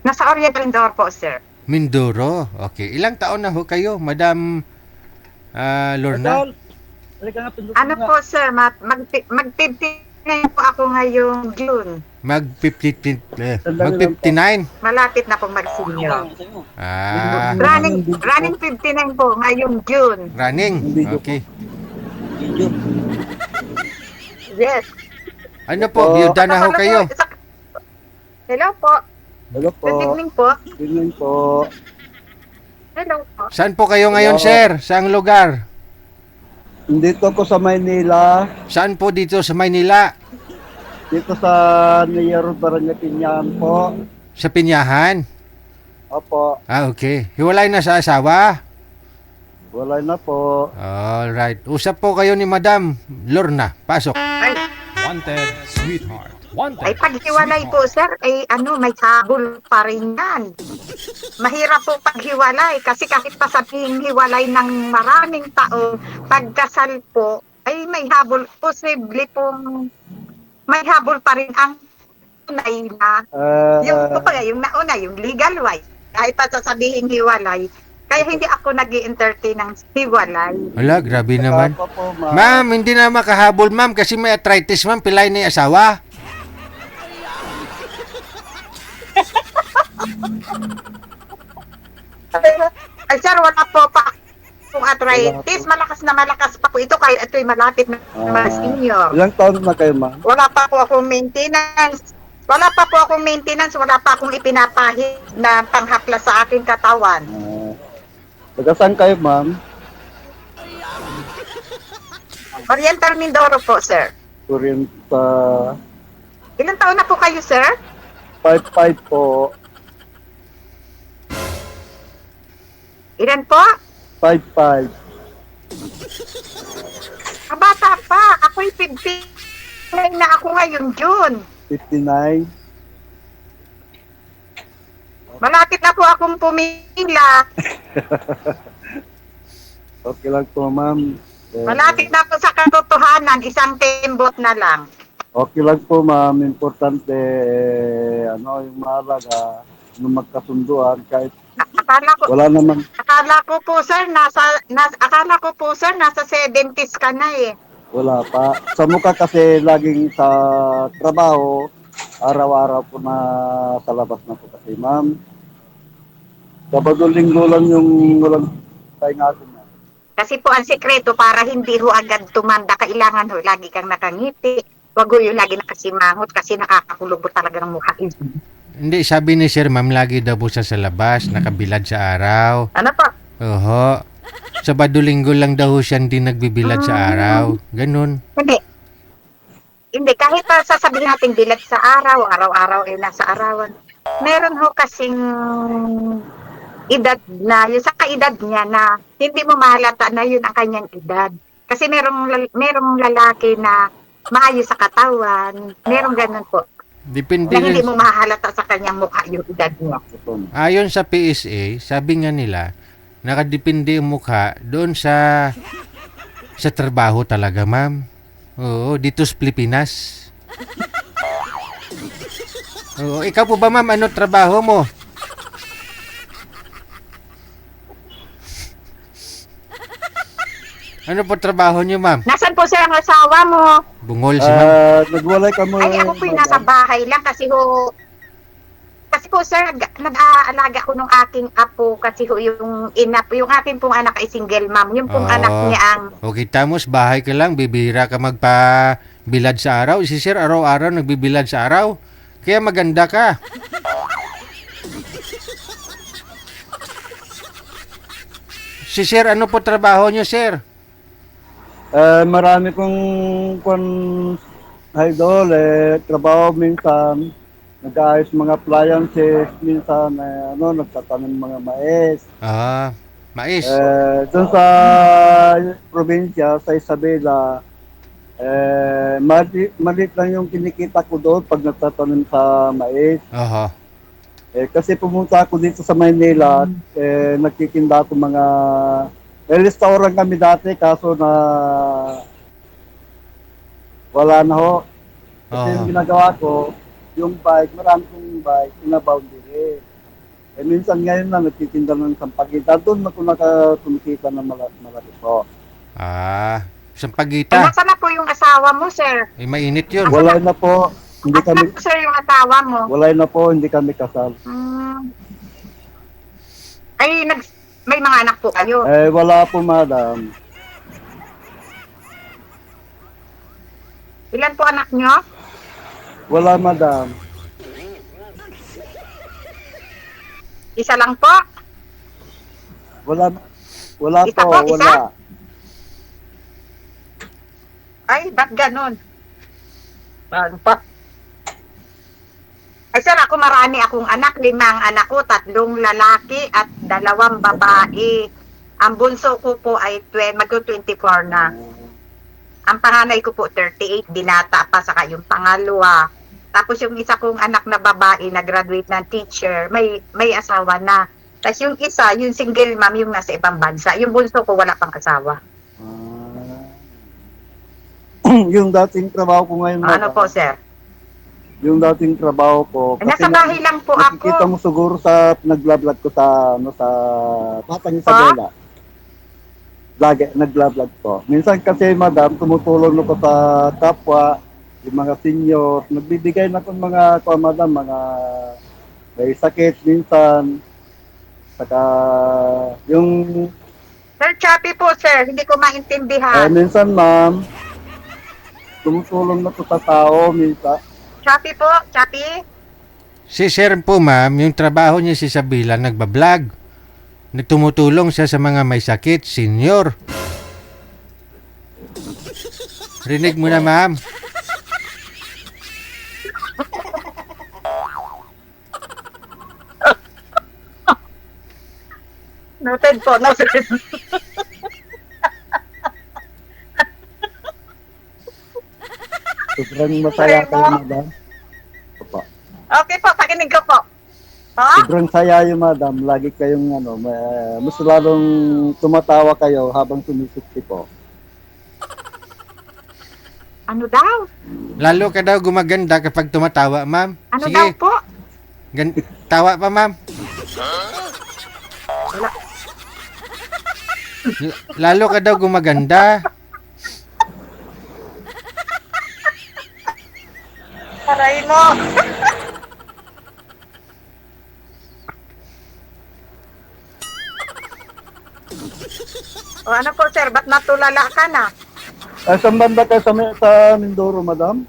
Nasa Oriental Mindoro po, sir. Mindoro. Okay. Ilang taon na ho kayo, Madam Lorna? Idol, halika nga, pindutin Ano mo nga. po, sir, mag-59 po ako ngayong June. Mag Sandali lang po. 59. Malapit na pong mag-senior. Ah, Running 59 po ngayong June. running. Yung video po. Okay. Video. Yes. Ano po, biyuda na ho kayo? Hello po. Hello po. Good evening po. Good evening po. Hello po. Saan po kayo ngayon, Hello. sir? Saang lugar? Dito ko sa Maynila. Saan po dito sa Maynila? Dito sa Niyaro Barangay Pinyan po. Sa Pinyahan? Opo. Ah, okay. Hiwalay na sa asawa? Wala na po. Alright. Usap po kayo ni Madam Lorna. Pasok. Ay, Wanted, sweetheart. Wanted. ay paghiwalay po, sir, ay may habol pa rin yan. Mahirap po paghiwalay kasi kahit pa sabihin hiwalay ng maraming taon, pagkasal po, ay may habol. Posible pong may habol pa rin ang tunay na. Yung nauna, yung legal wife. Kahit pa sasabihin hiwalay, kaya hindi ako nag-i-entertain ng hiwalay. Wala, grabe naman. Opo po, ma'am. Ma'am, hindi na makahabol, ma'am, kasi may arthritis, ma'am. Pilay na yung asawa. Ay sir, wala po pa kung arthritis. Malakas na malakas pa po ito kahit ito'y malapit na senior. Ilang taon na kayo, ma'am? Wala pa po akong maintenance. Wala pa po akong maintenance. Wala pa akong ipinapahid na panghapla sa aking katawan. Taga saan kayo, ma'am? Oriental Mindoro po, sir. Korean sa Ilang taon na po kayo, sir? 5-5 po. Ilan po? 5-5. Kabata pa. Ako'y 50 na ako ngayon, June. 59. Malapit na po akong pumila. Okay lang po, ma'am. Malapit na po sa katotohanan. Isang tembot na lang. Okay lang po, ma'am. Importante, yung mahalaga, yung magkasunduan, kahit wala naman. Akala ko po sir, nasa 70s ka na eh. Wala pa. Sa mukha kasi laging sa trabaho, araw-araw po na sa labas na po kasi, ma'am. Sabado-linggo lang yung walang pahinga ko, ma'am. Kasi po ang sikreto para hindi ho agad tumanda, kailangan ho lagi kang nakangiti. Wag ho yung lagi nakasimangot kasi nakakakulog po talaga ng mukha. Hindi, sabi ni Sir, ma'am, lagi daw po siya sa labas, nakabilad sa araw. Ano po? Oho. Sabado-linggo lang daw siya hindi nagbibilad sa araw. Ganun. Hindi. Hindi, kahit pa sasabihin natin bilad sa araw, araw-araw ay nasa arawan. Meron ho kasing edad na, yung sa kaedad niya na hindi mo mahalata na yun ang kanyang edad. Kasi merong lalaki na maayos sa katawan, merong ganun po. Depende Na hindi rin. mo mahalata sa kanyang mukha yung edad niya. Ayon sa PSA, sabi nga nila, nakadepende ang mukha doon sa trabaho talaga, ma'am. Oo, dito sa Pilipinas. Oo, ikaw po ba, ma'am, ano trabaho mo? Ano po trabaho niyo, ma'am? Nasaan po sir ang asawa mo? Bungol si ma'am. Nagwalay kami. Ay, ako po yung nasa bahay lang kasi po sir, nag-aalaga ko ng aking apo kasi ho yung yung aking pong anak ay single mom. Yung pong anak niya ang Okay, tamos, bahay ka lang, bibira ka magpa-bilad sa araw. Si Sir, araw-araw nagbibilad sa araw. Kaya maganda ka. Si Sir, ano po trabaho niyo, Sir? Marami kong idol, trabaho minsan, nag-aayos mga appliances, minsan, nagtatanim mga mais. Mais. Doon sa probinsya, sa Isabela, maliit lang yung kinikita ko doon pag nagtatanim sa mais. Aha. Kasi pumunta ako dito sa Maynila, nagtitinda ako mga restaurant kami dati kaso na wala na ho. Kasi yung ginagawa ko, yung bike, marami kong bike, ina-boundary. Minsan ngayon na nagtitinda ng sampagita. Doon ako nakakumikita ng malaki po. Isang Eh, pagita. nasa na po yung asawa mo, sir? Mainit yun. Walay na po. Hindi Asa kami, na po, sir, yung asawa mo? walay na po, hindi kami kasal. Ay, may mga anak po kayo. Wala po, madam. Ilan po anak nyo? Wala, madam. Isa lang po? Wala, wala Isa po, po, isa? wala. Ay, ba't ganun? Ano pa? Ay, sir, ako marami akong anak. 5 anak ko, 3 lalaki at 2 babae. Ang bunso ko po ay mag-24 na. Ang panganay ko po, 38, binata pa, saka yung pangalawa. Tapos yung isa kong anak na babae, na-graduate ng teacher, may asawa na. Tapos yung isa, yung single mom, yung nasa ibang bansa. Yung bunso ko, wala pang asawa. Yung dating trabaho ko ngayon, Ano po, sir? yung dating trabaho ko. Nasa bahay lang po nakikita ako. mo siguro sa nag-vlog ko sa Batang Isabela. Lagi, nag-vlog ko. Minsan kasi, madam, tumutulong ako sa kapwa, yung mga senior. Nagbibigay na akong mga, madam, mga may sakit minsan. Saka, yung, Sir, choppy po, sir. Hindi ko maintindihan. minsan, ma'am, tumutulong na ako sa tao, minsan. Choppy po, choppy. Si Sir po, ma'am, yung trabaho niya si Sabila, nagbablog. Nagtumutulong siya sa mga may sakit, senior. Rinig mo na, ma'am. Noted po, noted. Sobrang masaya kayo, madam. Opo. Okay po, pakinig ko po. Po? Sobrang saya yung madam. Lagi kayong mas lalong tumatawa kayo habang sumisikti po. Ano daw? Lalo ka daw gumaganda kapag tumatawa, ma'am. Ano Sige, daw po? tawa pa, ma'am. Lalo ka daw gumaganda. Aray mo. O ano po, sir? Ba't natulala ka na? Saan banda kayo sa Mindoro, madam?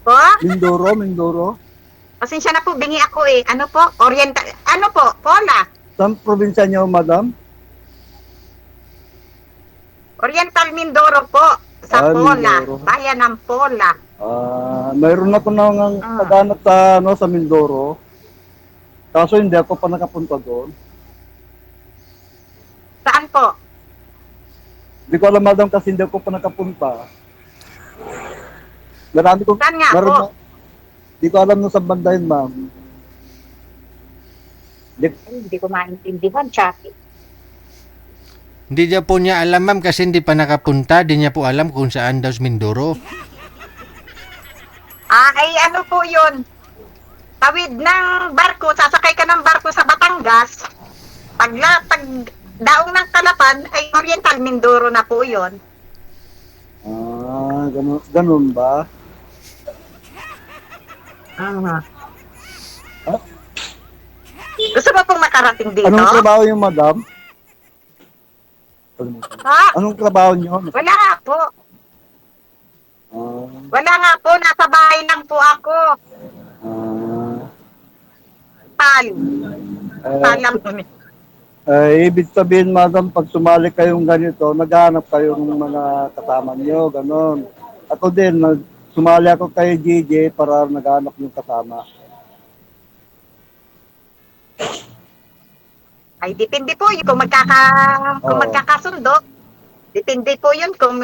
Po? Mindoro. Pasensya na po, bingi ako eh. Ano po? Oriental. Ano po? Pola. Saan probinsya niyo, madam? Oriental Mindoro po. Sa Pola. Mindoro. Bayan ng Pola. Mayroon ako nang naghanap sa Mindoro. Kaso hindi ako pa nakapunta doon. Saan po? Hindi ko alam, madam, kasi hindi ako pa nakapunta. Marami ko. Saan nga po? Hindi ko alam sa banda yun, ma'am. Hindi ko maintindihan, Chucky. Hindi niya po niya alam, ma'am, kasi hindi pa nakapunta. Di niya po alam kung saan daw sa Mindoro. Ay ano po yun? Tawid ng barko, sasakay ka ng barko sa Batangas. Pag daong ng Kalapan, ay Oriental Mindoro na po yun. Ganun ba? Gusto mo pong makarating dito? Anong trabaho yung madam? Ha? Anong trabaho niyo? Wala nga po. Ah, Wala nga po. Nasa bahay lang po ako. ah, Tal. eh, Talam. ibig sabihin, madam, pag sumali kayong ganito, naghahanap kayo ng mga kasama niyo, ganon. Ako din, sumali ako kay GJ para naghahanap yung kasama. Ay, depende po yun. Kung Oo. magkakasundo, depende po yun kung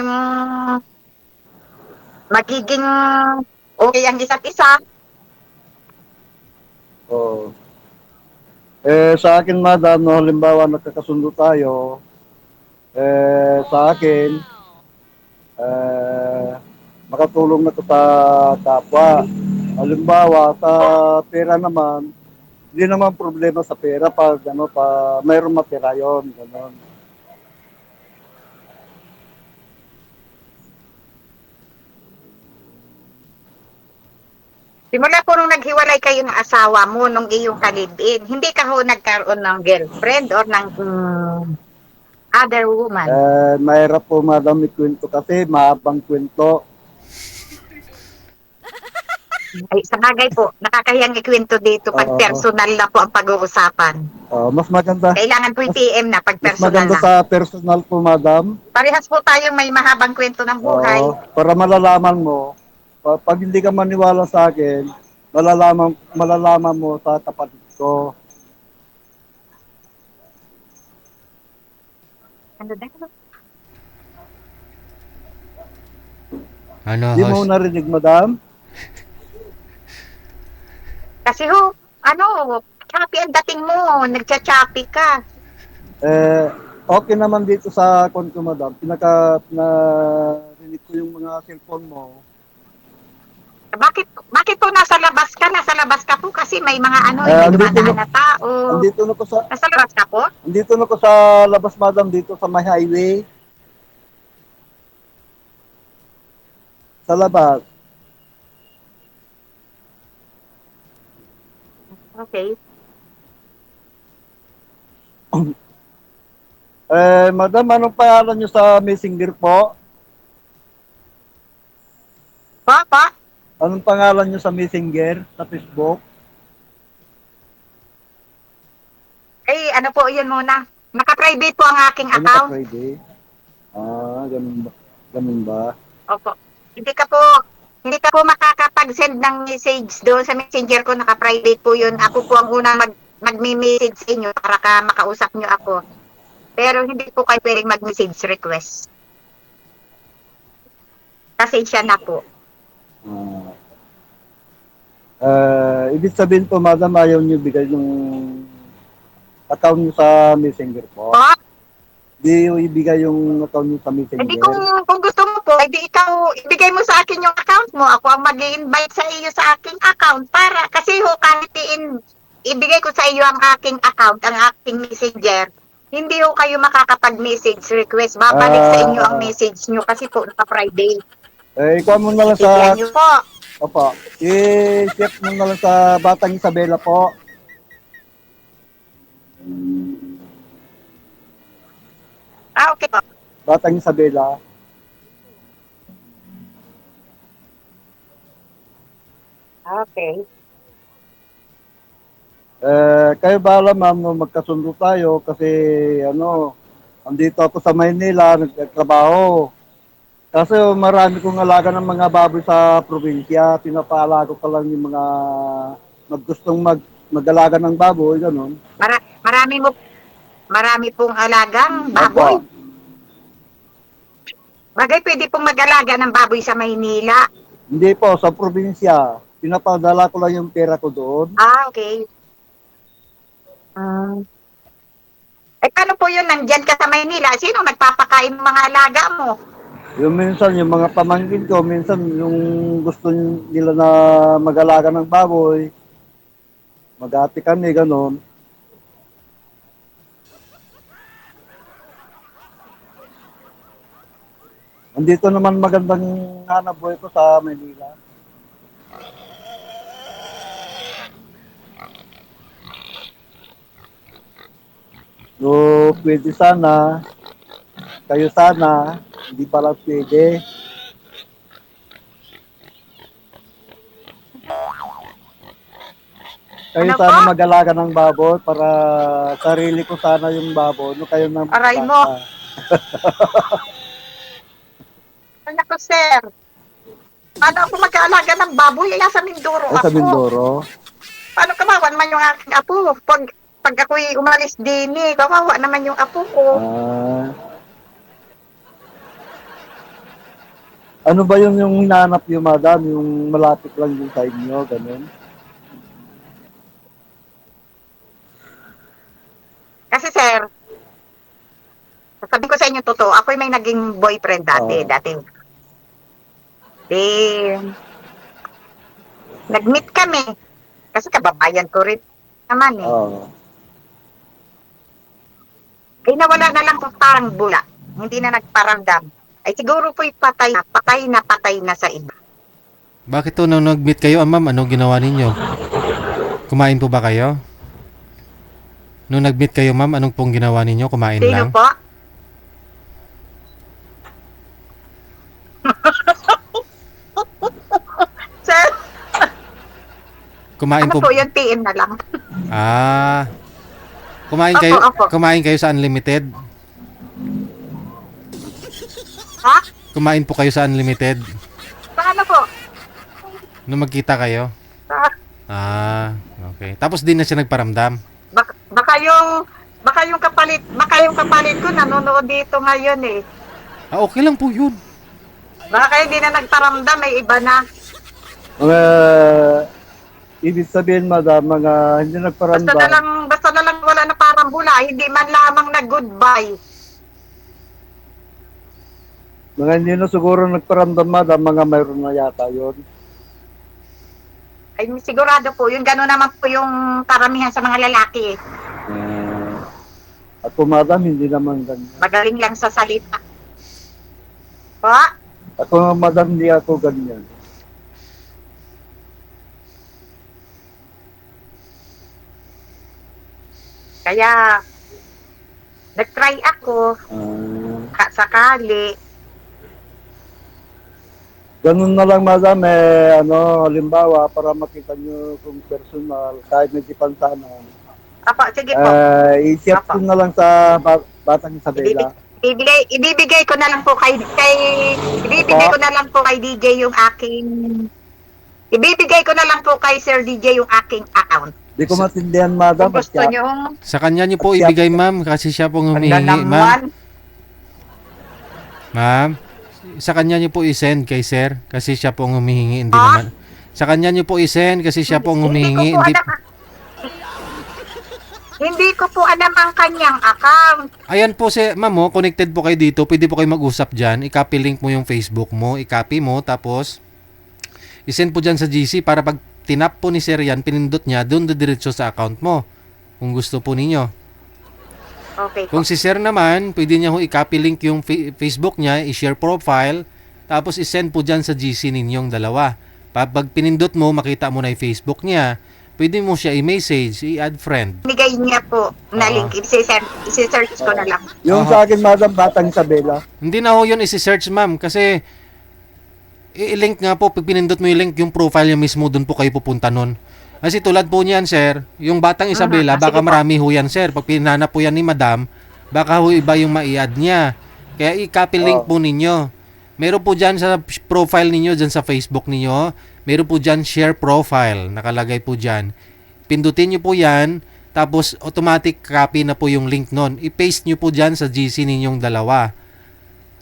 magiging okay ang isa't isa. Oo. Sa akin, madam, no, halimbawa nagkakasundo tayo, sa akin, makatulong na to sa kapwa. Halimbawa, sa pera naman, hindi naman problema sa pera pag mayroong matira yon, gano'n. Simula po nung naghiwalay kayo ng asawa mo, nung iyong kalibin, hindi ka ho nagkaroon ng girlfriend or ng other woman? Mahirap po madam ikwento kasi mahabang kwento. Ay, sa bagay po, nakakahiyang ikwento dito pag Oo. personal na po ang pag-uusapan. Mas maganda, Kailangan po yung PM na pag mas personal maganda na. sa personal po madam. Parehas po tayong may mahabang kwento ng buhay. Para malalaman mo, pag hindi ka maniwala sa akin, malalaman mo sa kapatid ko. Ano daw? Ano, Di mo host? narinig madam? Kasi ho, choppy ang dating mo, nagcha-choppy ka. Okay naman dito sa konto madam. Narinig ko yung mga cellphone mo. Bakit po nasa labas ka? Nasa labas ka po kasi may mga may Andito dumadaan na, na tao. Nasa labas ka po? andito na ko sa labas madam dito sa may highway. Sa labas. Okay. Madam, anong pangalan nyo sa Messenger po? Pa? Anong pangalan nyo sa Messenger, sa Facebook? Ay, ano po yun muna? Naka-private po ang aking Ano ka account. Friday? Ganun ba? Ganun ba? Opo. Hindi ka po makakapag-send ng message doon sa messenger ko, naka-private po yun. Ako po ang unang magme-message sa inyo para makausap nyo ako. Pero hindi po kayo pwedeng mag-message request. Kasi siya na po. Ibig sabihin po, madam, ayaw nyo bigay yung account nyo sa Messenger po. Po? Di yung ibigay yung account nyo sa Hindi Messenger. kung gusto mo po, edi ikaw, ibigay mo sa akin yung account mo. Ako ang mag-i-invite sa iyo sa aking account para, kasi ho, kahit ibigay ko sa iyo ang aking account, ang aking messenger, hindi ho kayo makakapag-message request. Babalik sa inyo ang message nyo kasi po naka-Friday. Ikaw mo na lang Tignan sa... nyo po. Opo. I-check mo na lang sa Batang Isabela po. Okay po. Batang Isabela. Okay. Kayo bahala ma'am, no, magkasundo tayo kasi andito ako sa Maynila, nagtatrabaho. Kasi marami kong alaga ng mga baboy sa probinsya, pinapaalaga ko lang yung mga gustong mag-alaga ng baboy, gano'n. Marami pong alagang baboy. Opo. Bagay, pwede pong mag-alaga ng baboy sa Maynila. Hindi po, sa probinsya. Pinapadala ko lang yung pera ko doon. Okay. Paano po yun? Nandyan ka sa Maynila. Sino nagpapakain ng mga alaga mo? Yung minsan, yung mga pamangkin ko, minsan yung gusto nila na mag-alaga ng baboy, mag-ati kami, gano'n. Andito naman magandang hanap buhay ko sa Manila. So, pwede sana, kayo sana, hindi pala pwede. Kayo Ano sana po? mag-alaga ng baboy para sarili ko sana yung baboy. No, kayo na Aray mo. Ano ko, sir? Paano ako mag-aalaga ng baboy? Ay, sa Mindoro ako. Sa Mindoro. Paano kawawa naman yung aking apo? Pag ako'y umalis din kawawa naman yung apo ko. Ano ba yung hinahanap yung madam? Yung malapit lang yung sa inyo, ganun? Kasi, sir, sabi ko sa inyo totoo, ako'y may naging boyfriend dati. Nag-meet kami. Kasi kababayan ko rin naman eh. Oo. Ay nawala na lang kung parang bula. Hindi na nagparamdam. Ay siguro po'y patay na sa iba. Bakit to nung nag-meet kayo, ma'am, ano ginawa ninyo? Kumain po ba kayo? Nung nag-meet kayo, ma'am, anong pong ginawa ninyo? Kumain Sino lang? po? Sir, Kumain ano po. po yun? PM na lang. Ah. Kumain Opo, kayo, opo. kumain kayo sa unlimited? Ha? Kumain po kayo sa unlimited? Paano po? Nung magkita kayo? Ah, Ah, okay. Tapos di na siya nagparamdam. baka yung kapalit ko nanonood dito ngayon eh. Ah, okay lang po yun. Baka hindi na nagparamdam, may iba na. Mga, ibig sabihin, madam, mga hindi nagparamdam. Basta na lang wala na parang bula, hindi man lamang na goodbye. Mga hindi na siguro nagparamdam, madam, mga mayroon na yata yun. Ay sigurado po, yun gano'n naman po yung karamihan sa mga lalaki eh. Ako, madam, hindi naman ganyan. Magaling lang sa salita. Po? Ako, madam, hindi ako ganyan. Kaya, nag-try ako, sakali. Ganun na lang, madam, halimbawa, para makita nyo kung personal, kahit may kipansanan, Apo, sige po. i-share ko na lang sa Batang Isabela. Ibibigay ko na lang po kay DJ yung aking ibibigay ko na lang po kay Sir DJ yung aking account. Di ko matindihan, madam. Kung gusto nyo, Sa kanya niyo po ibigay, ma'am, kasi siya pong handa humihingi, ma'am. naman. Ma'am, sa kanya niyo po i-send kay sir, kasi siya pong humihingi, hindi Ah? naman. Sa kanya niyo po i-send, kasi siya pong humihingi, Hindi ko po alam ang kanyang account. Ayan po si ma'am, oh, connected po kayo dito. Pwede po kayo mag-usap dyan. I-copy link mo yung Facebook mo. I-copy mo. Tapos, i-send po dyan sa GC para pag tinap po ni sir yan, pinindot niya, doon diretso sa account mo. Kung gusto po ninyo. Okay po. Kung si sir naman, pwede niya ho i-copy link yung Facebook niya, i-share profile, tapos i-send po dyan sa GC ninyong dalawa. Pag pinindot mo, makita mo na yung Facebook niya. Pwede mo siya i-message, i-add friend. Bigay niya po na link. Isi-search ko na lang. Yung sa akin, madam, Batang Isabela. Hindi na ho yun isi-search, ma'am, kasi i-link nga po, pag pinindot mo yung link, yung profile niya mismo, doon po kayo pupunta nun. Kasi tulad po niyan, sir, yung Batang Isabela, baka sige po. marami ho yan, sir. Pag pinanap po yan ni madam, baka ho iba yung ma-i-add niya. Kaya i-copy link po ninyo. Meron po dyan sa profile ninyo, dyan sa Facebook ninyo, meron po dyan share profile, nakalagay po dyan. Pindutin nyo po yan, tapos automatic copy na po yung link nun. I-paste nyo po dyan sa GC ninyong dalawa.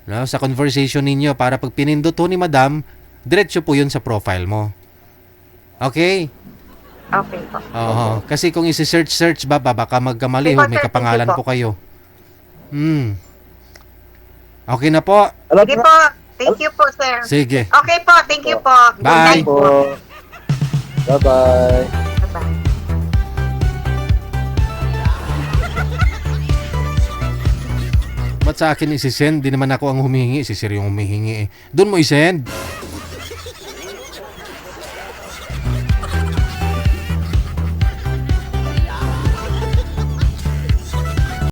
No? Sa conversation ninyo, para pag pinindot ho ni madam, diretso po yun sa profile mo. Okay? Okay po. Oo. Kasi kung isi-search ba, baka magkamali ho, may kapangalan po kayo. Okay na po. Alam Sige mo, po. Thank you po, sir. Sige. Okay po. Thank you po. Good Bye. night po. po. Bye-bye. Bye-bye. Ba't sa akin isi-send? Di naman ako ang humihingi. Si sir yung humihingi eh. Doon mo i-send.